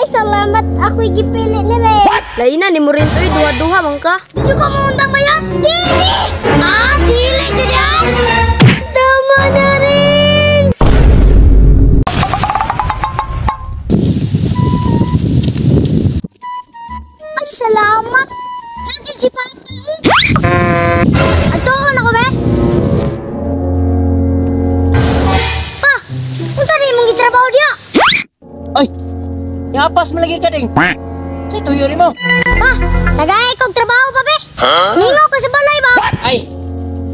salamat. Ako'y gipili ni Renz. Laina ni mo rin soy duha-duha man ka. Di ka mo undang bayad. Dili! Dili dyan yan! Tama na, Renz! Ay, salamat! Nandiyan si Papi! Atoon ako, be! Pa! Unsa rin mong gitrabaho diya? Ay! Yapas mo lagi ka ding! Sa tuyo rin mo! Pa! Nagaya kong trabaho, pa, be! Ningo ko sa balay ba? Ay!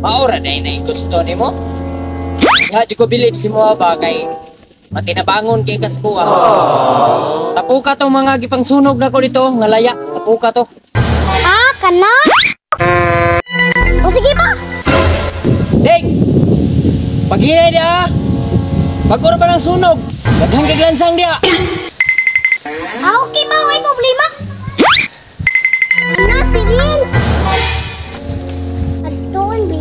Maura na yung gusto ni mo? Nga, di ko believe si mo ba kay matinabangon kay kaskuha. Tapuka tong mga gipang sunog na ko dito, nga laya. Tapuka to. Kana? O sige pa! Ding! Paghinay dia! Pag-ura pa ng sunog! Daghang kaglansang dia! Okay ba? May problema? Ano si Renz? Adon, B?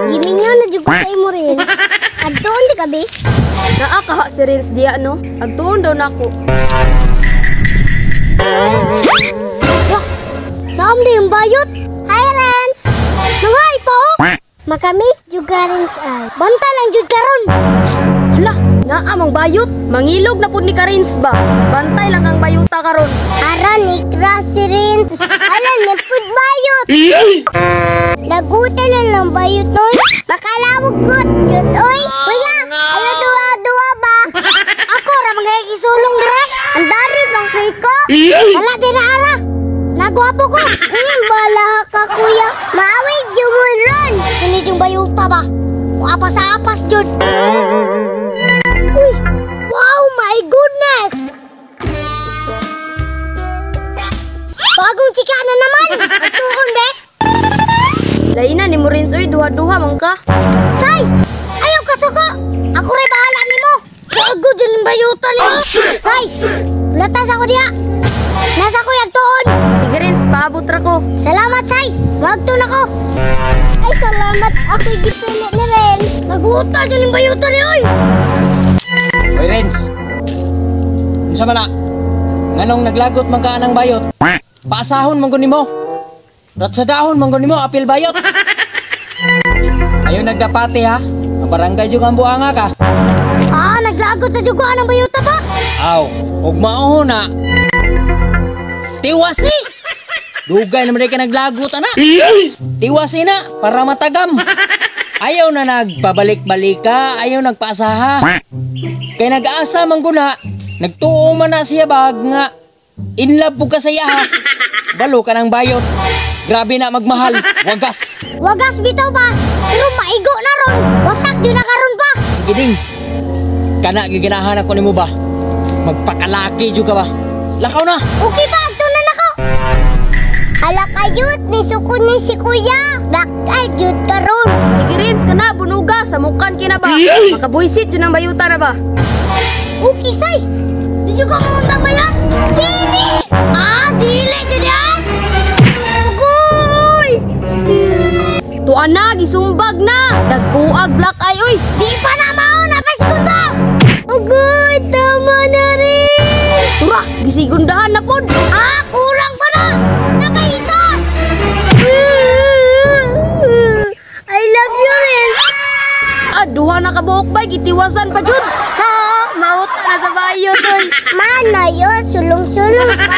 Gimingaw na dyan ko kayo mo, Renz. Adon, di ka, B? Naakaha si Renz diya no. Agtuon daw nako. Wah! Naam na yung bayot! Hi, Renz! Nangay pa, oh! Makamis juga, Renz, ay. Banta lang jud karon. Hala, naa mang bayot. Mangilog na pud ni ka Renz ba. Bantay lang ang bayuta karon. Aran ni si Renz. Alam ni pud bayot. Lagutan na lang bayot nun. Makalawag gut, jud, oy! Kuya, ano duwa-duwa ba? Ako, ra mga isulong dira. Ang dari bang kay ko. Wala din na ara. Nagwapo ko. Bala ka, kuya. Maaway jumon ron. Kini yung bayuta ba? Apas-apas, jud. Uy! Wow, my goodness! Bagong chika na naman! Tuon, be! Laina ni mo rin soy duha-duha man ka. Say! Ayaw ka suko! Ako rin bahala ni mo! Bago dyan ang bayuta ni mo! Say! Latas ako diya! Nasa ko yung tuon! Sige Renz, paabot ra ko. Salamat, Say! Magtun ako! Ay, salamat! Ako'y gipili ni Renz! Naguta dyan ang bayuta ni oy! Hoy Renz! Unsa man na? Nganong naglagot man ka anang bayot? Paasahon man guni mo! Rat sa dahon man guni mo, apil bayot! Ayaw nagdapati ha? Ang barangay yung ang buanga ka. Naglagot na dyan ko anong bayuta ba? Aw, huwag mauho na. Tiwasi! Dugay naman ka naglagot na. Tiwasi na, para matagam. Ayaw na nagpabalik-balik ka, ayaw nagpaasaha. Kaya nag-aasa man guna, nagtuo man na siya bag nga. In love po ka sa iya ha. Balo ka ng bayot. Grabe na magmahal, wagas. Wagas bitaw ba? Pero maigo na ron. Wasak yun na karon pa. Sige ding, kana giganahan ako ni mo ba? Magpakalaki juga ba? Lakaw na! Okay pa, agtunan ako. Hala kayut, ni suko ni si kuya. Bakay jud karon. Sige Renz, kana bunuga sa mukan kina ba? Makabuisit yun ang bayuta na ba? Okay, Say. Di ka maundang bayat? Dili! Dili jud yan! Ugoy! Tuan na, gisumbag na. Dagkuag black eye oy. Di pa na maon, napes ko to! Ugoy, tama na rin! Tura, gisigundahan na pod. Kulang pa na! Napaisa! I love you, Renz! Duha na kabuok bay, gitiwasan pa jud. Ha, mauta na sa bayot oy. Mana yo, sulong-sulong ka.